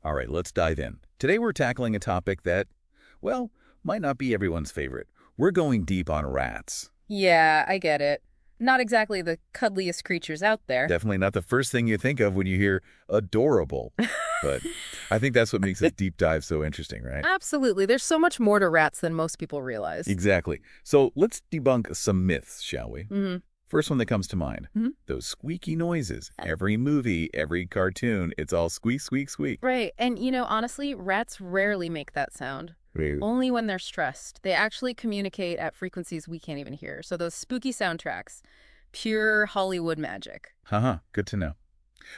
All right, let's dive in. Today we're tackling a topic that, well, might not be everyone's favorite. We're going deep on rats. Yeah, I get it. Not exactly the cuddliest creatures out there. Definitely not the first thing you think of when you hear adorable. But I think that's what makes this deep dive so interesting, right? Absolutely. There's so much more to rats than most people realize. Exactly. So let's debunk some myths, shall we? hmm First one that comes to mind, Mhm. those squeaky noises. Every movie, every cartoon, it's all squeak, squeak, squeak. Right. And, honestly, rats rarely make that sound. Really? Only when they're stressed. They actually communicate at frequencies we can't even hear. So those spooky soundtracks, pure Hollywood magic. Haha, good to know.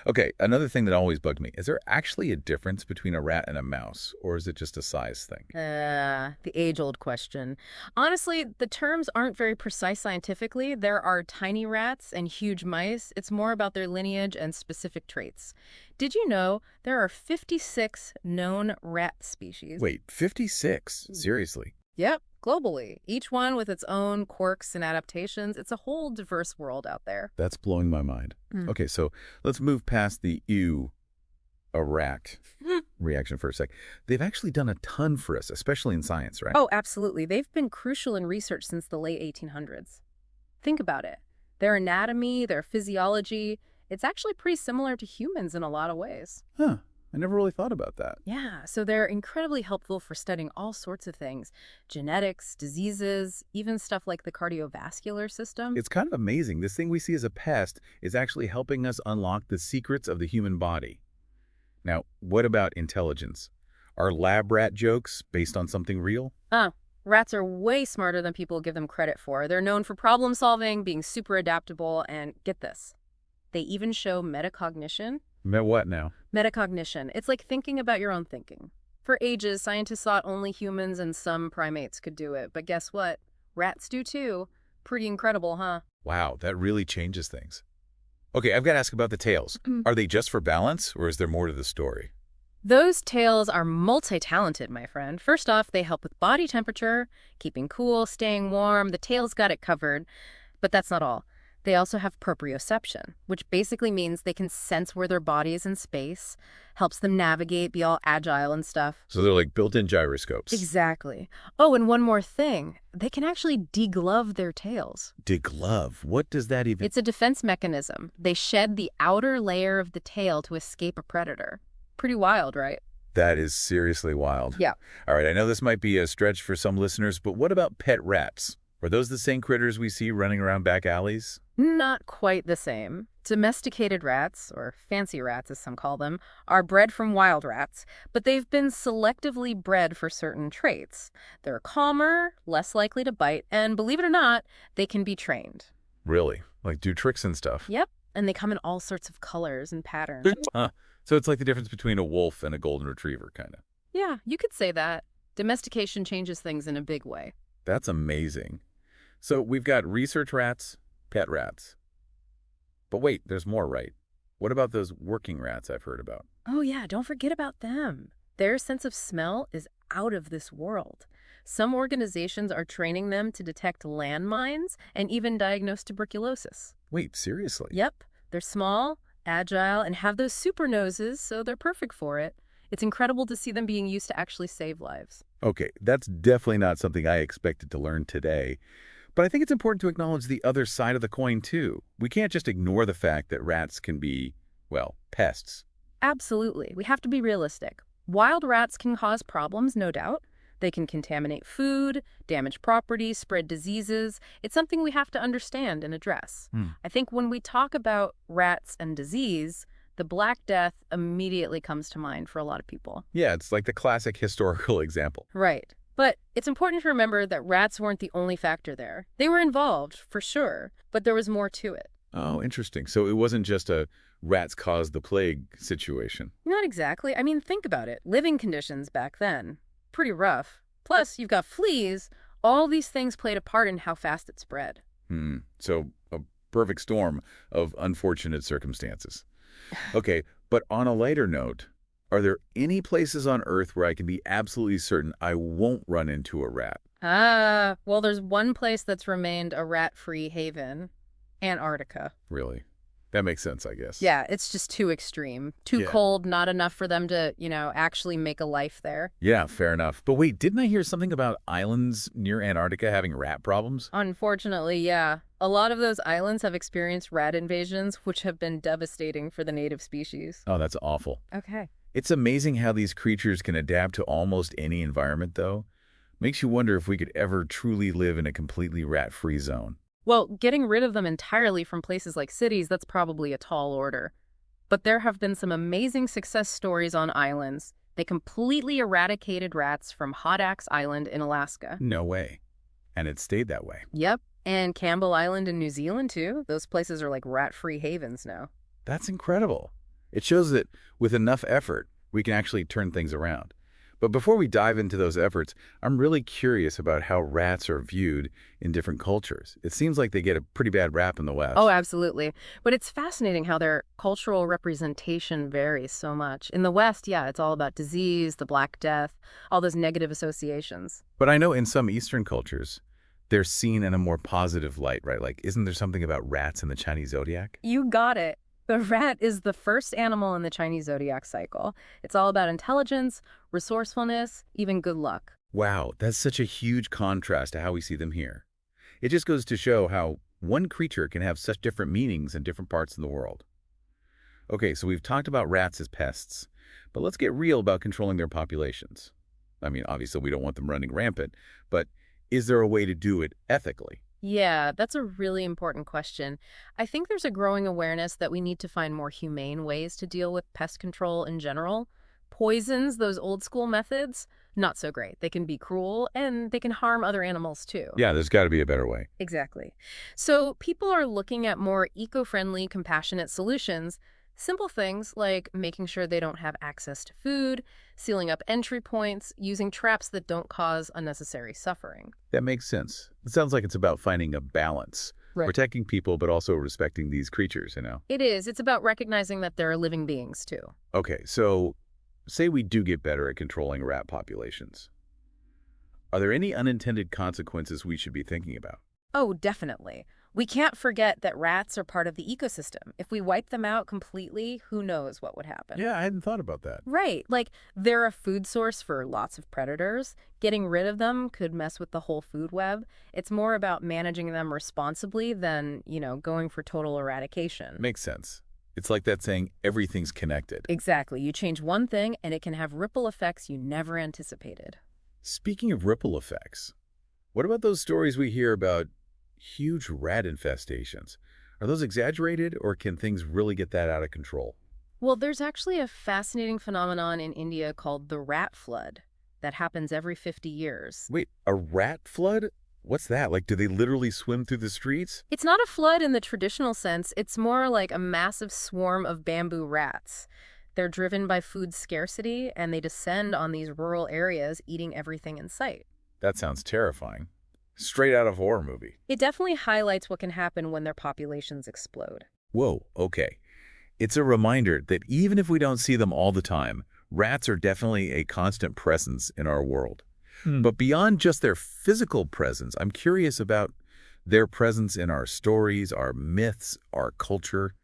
Okay, another thing that always bugged me, is there actually a difference between a rat and a mouse, or is it just a size thing? The age-old question. Honestly, the terms aren't very precise scientifically. There are tiny rats and huge mice. It's more about their lineage and specific traits. Did you know there are 56 known rat species? Wait, 56? Seriously? Yep, globally. Each one with its own quirks and adaptations. It's a whole diverse world out there. That's blowing my mind. Mm. Okay, so let's move past the ew, a rat reaction for a sec. They've actually done a ton for us, especially in science, right? Oh, absolutely. They've been crucial in research since the late 1800s. Think about it. Their anatomy, their physiology, it's actually pretty similar to humans in a lot of ways. Huh, I never really thought about that. Yeah, so they're incredibly helpful for studying all sorts of things. Genetics, diseases, even stuff like the cardiovascular system. It's kind of amazing. This thing we see as a pest is actually helping us unlock the secrets of the human body. Now, what about intelligence? Are lab rat jokes based on something real? Rats are way smarter than people give them credit for. They're known for problem solving, being super adaptable, and get this, they even show metacognition. Met what now? Metacognition. It's like thinking about your own thinking. For ages, scientists thought only humans and some primates could do it. But guess what? Rats do too. Pretty incredible, huh? Wow, that really changes things. Okay, I've got to ask about the tails. Are they just for balance, or is there more to the story? Those tails are multi-talented, my friend. First off, they help with body temperature, keeping cool, staying warm. The tails got it covered. But that's not all. They also have proprioception, which basically means they can sense where their body is in space, helps them navigate, be all agile and stuff. So they're like built-in gyroscopes. Exactly. Oh, and one more thing. They can actually deglove their tails. Deglove? What does that even... It's a defense mechanism. They shed the outer layer of the tail to escape a predator. Pretty wild, right? That is seriously wild. Yeah. All right, I know this might be a stretch for some listeners, but what about pet rats? Are those the same critters we see running around back alleys? Not quite the same. Domesticated rats, or fancy rats as some call them, are bred from wild rats, but they've been selectively bred for certain traits. They're calmer, less likely to bite, and believe it or not, they can be trained. Really? Like do tricks and stuff? Yep, and they come in all sorts of colors and patterns. Huh. So it's like the difference between a wolf and a golden retriever, kind of. Yeah, you could say that. Domestication changes things in a big way. That's amazing. So we've got research rats, pet rats. But wait, there's more, right? What about those working rats I've heard about? Oh yeah, don't forget about them. Their sense of smell is out of this world. Some organizations are training them to detect landmines and even diagnose tuberculosis. Wait, seriously? Yep, they're small, agile, and have those super noses, so they're perfect for it. It's incredible to see them being used to actually save lives. Okay, that's definitely not something I expected to learn today. But I think it's important to acknowledge the other side of the coin, too. We can't just ignore the fact that rats can be, well, pests. Absolutely. We have to be realistic. Wild rats can cause problems, no doubt. They can contaminate food, damage property, spread diseases. It's something we have to understand and address. I think when we talk about rats and disease, the Black Death immediately comes to mind for a lot of people. Yeah, it's like the classic historical example. Right. But it's important to remember that rats weren't the only factor there. They were involved, for sure, but there was more to it. Oh, interesting. So it wasn't just a rats caused the plague situation. Not exactly. I mean, think about it. Living conditions back then, pretty rough. Plus, you've got fleas. All these things played a part in how fast it spread. So a perfect storm of unfortunate circumstances. Okay, but on a lighter note, are there any places on Earth where I can be absolutely certain I won't run into a rat? Well, there's one place that's remained a rat-free haven. Antarctica. Really? That makes sense, I guess. Yeah, it's just too extreme. Too Yeah. cold, not enough for them to, actually make a life there. Yeah, fair enough. But wait, didn't I hear something about islands near Antarctica having rat problems? Unfortunately, yeah. A lot of those islands have experienced rat invasions, which have been devastating for the native species. Oh, that's awful. Okay. It's amazing how these creatures can adapt to almost any environment, though. Makes you wonder if we could ever truly live in a completely rat-free zone. Well, getting rid of them entirely from places like cities, that's probably a tall order. But there have been some amazing success stories on islands. They completely eradicated rats from Hot Axe Island in Alaska. No way. And it stayed that way. Yep, and Campbell Island in New Zealand, too. Those places are like rat-free havens now. That's incredible. It shows that with enough effort, we can actually turn things around. But before we dive into those efforts, I'm really curious about how rats are viewed in different cultures. It seems like they get a pretty bad rap in the West. Oh, absolutely. But it's fascinating how their cultural representation varies so much. In the West, yeah, it's all about disease, the Black Death, all those negative associations. But I know in some Eastern cultures, they're seen in a more positive light, right? Like, isn't there something about rats in the Chinese zodiac? You got it. The rat is the first animal in the Chinese zodiac cycle. It's all about intelligence, resourcefulness, even good luck. Wow, that's such a huge contrast to how we see them here. It just goes to show how one creature can have such different meanings in different parts of the world. Okay, so we've talked about rats as pests, but let's get real about controlling their populations. I mean, obviously we don't want them running rampant, but is there a way to do it ethically? Yeah, that's a really important question. I think there's a growing awareness that we need to find more humane ways to deal with pest control in general. Poisons, those old school methods, not so great. They can be cruel and they can harm other animals too. Yeah, there's got to be a better way. Exactly. So people are looking at more eco-friendly, compassionate solutions. Simple things like making sure they don't have access to food, sealing up entry points, using traps that don't cause unnecessary suffering. That makes sense. It sounds like it's about finding a balance, Right. protecting people, but also respecting these creatures, It is. It's about recognizing that they're living beings too. Okay, so say we do get better at controlling rat populations. Are there any unintended consequences we should be thinking about? Oh, definitely. We can't forget that rats are part of the ecosystem. If we wipe them out completely, who knows what would happen? Yeah, I hadn't thought about that. Right. Like, they're a food source for lots of predators. Getting rid of them could mess with the whole food web. It's more about managing them responsibly than, going for total eradication. Makes sense. It's like that saying, everything's connected. Exactly. You change one thing, and it can have ripple effects you never anticipated. Speaking of ripple effects, what about those stories we hear about huge rat infestations? Are those exaggerated, or can things really get that out of control? Well, there's actually a fascinating phenomenon in India called the rat flood that happens every 50 years. Wait, a rat flood? What's that? Like, do they literally swim through the streets? It's not a flood in the traditional sense. It's more like a massive swarm of bamboo rats. They're driven by food scarcity, and they descend on these rural areas, eating everything in sight. That sounds terrifying. Straight out of a horror movie. It definitely highlights what can happen when their populations explode. Whoa, okay. It's a reminder that even if we don't see them all the time, rats are definitely a constant presence in our world. But beyond just their physical presence, I'm curious about their presence in our stories, our myths, our culture.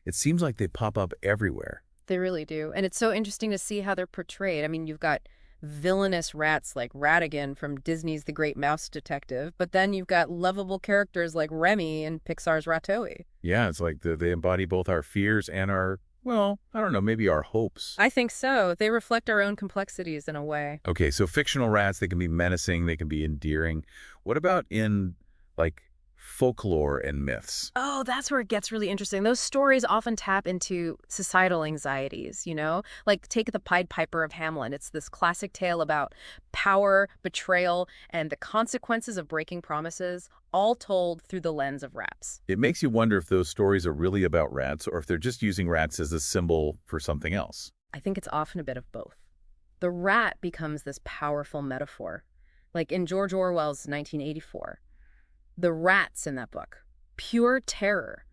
It seems like they pop up everywhere. They really do. And it's so interesting to see how they're portrayed. I mean, you've got villainous rats like Ratigan from Disney's The Great Mouse Detective, but then you've got lovable characters like Remy in Pixar's Ratatouille. Yeah, it's like they embody both our fears and our, well, I don't know, maybe our hopes. I think so. They reflect our own complexities in a way. Okay, so fictional rats, they can be menacing, they can be endearing. What about in, like, folklore and myths? Oh, that's where it gets really interesting. Those stories often tap into societal anxieties, Like take the Pied Piper of Hamelin. It's this classic tale about power, betrayal, and the consequences of breaking promises, all told through the lens of rats. It makes you wonder if those stories are really about rats or if they're just using rats as a symbol for something else. I think it's often a bit of both. The rat becomes this powerful metaphor. Like in George Orwell's 1984. The rats in that book, pure terror.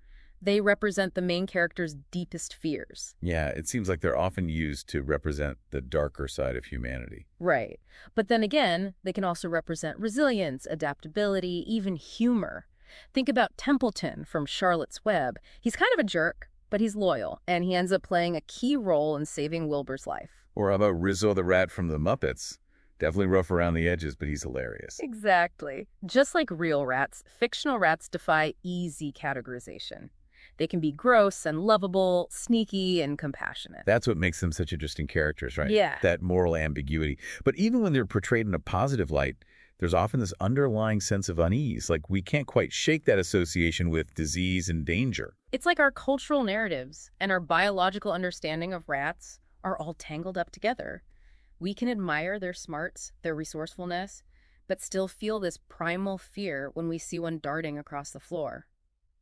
They represent the main character's deepest fears. Yeah, it seems like they're often used to represent the darker side of humanity. Right. But then again, they can also represent resilience, adaptability, even humor. Think about Templeton from Charlotte's Web. He's kind of a jerk, but he's loyal, and he ends up playing a key role in saving Wilbur's life. Or how about Rizzo the rat from the Muppets? Definitely rough around the edges, but he's hilarious. Exactly. Just like real rats, fictional rats defy easy categorization. They can be gross and lovable, sneaky and compassionate. That's what makes them such interesting characters, right? Yeah. That moral ambiguity. But even when they're portrayed in a positive light, there's often this underlying sense of unease. Like we can't quite shake that association with disease and danger. It's like our cultural narratives and our biological understanding of rats are all tangled up together. We can admire their smarts, their resourcefulness, but still feel this primal fear when we see one darting across the floor.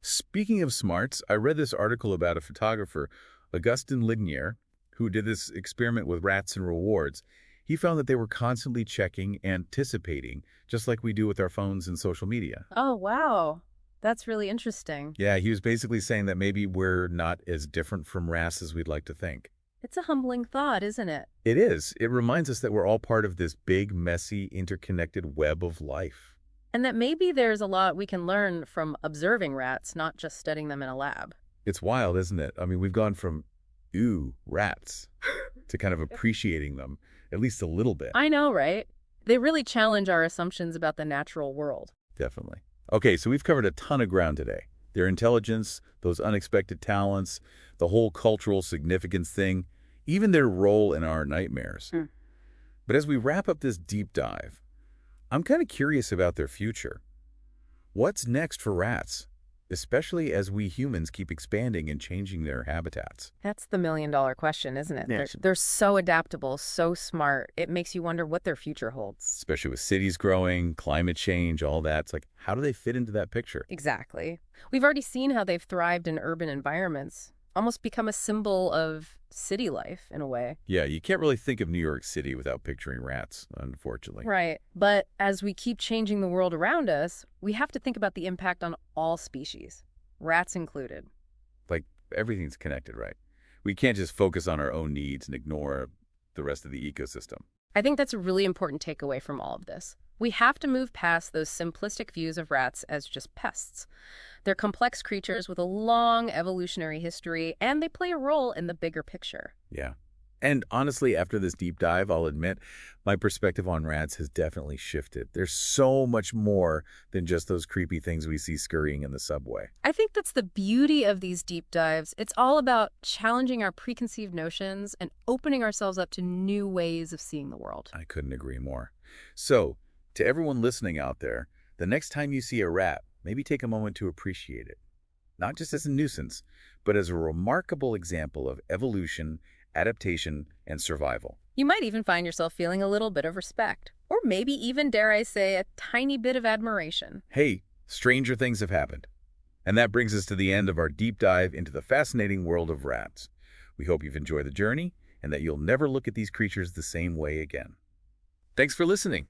Speaking of smarts, I read this article about a photographer, Augustin Lignier, who did this experiment with rats and rewards. He found that they were constantly checking, anticipating, just like we do with our phones and social media. Oh, wow. That's really interesting. Yeah, he was basically saying that maybe we're not as different from rats as we'd like to think. It's a humbling thought, isn't it? It is. It reminds us that we're all part of this big, messy, interconnected web of life. And that maybe there's a lot we can learn from observing rats, not just studying them in a lab. It's wild, isn't it? I mean, we've gone from, ooh, rats, to kind of appreciating them, at least a little bit. I know, right? They really challenge our assumptions about the natural world. Definitely. Okay, so we've covered a ton of ground today. Their intelligence, those unexpected talents, the whole cultural significance thing, even their role in our nightmares. But as we wrap up this deep dive, I'm kind of curious about their future. What's next for rats, especially as we humans keep expanding and changing their habitats? That's the million-dollar question, isn't it? Yes. They're so adaptable, so smart. It makes you wonder what their future holds. Especially with cities growing, climate change, all that. It's like, how do they fit into that picture? Exactly. We've already seen how they've thrived in urban environments, almost become a symbol of city life in a way. Yeah, you can't really think of New York City without picturing rats, unfortunately. Right. But as we keep changing the world around us, we have to think about the impact on all species, rats included. Like, everything's connected, right? We can't just focus on our own needs and ignore the rest of the ecosystem. I think that's a really important takeaway from all of this. We have to move past those simplistic views of rats as just pests. They're complex creatures with a long evolutionary history, and they play a role in the bigger picture. Yeah. And honestly, after this deep dive, I'll admit, my perspective on rats has definitely shifted. There's so much more than just those creepy things we see scurrying in the subway. I think that's the beauty of these deep dives. It's all about challenging our preconceived notions and opening ourselves up to new ways of seeing the world. I couldn't agree more. So, to everyone listening out there, the next time you see a rat, maybe take a moment to appreciate it. Not just as a nuisance, but as a remarkable example of evolution, adaptation, and survival. You might even find yourself feeling a little bit of respect, or maybe even, dare I say, a tiny bit of admiration. Hey, stranger things have happened. And that brings us to the end of our deep dive into the fascinating world of rats. We hope you've enjoyed the journey and that you'll never look at these creatures the same way again. Thanks for listening.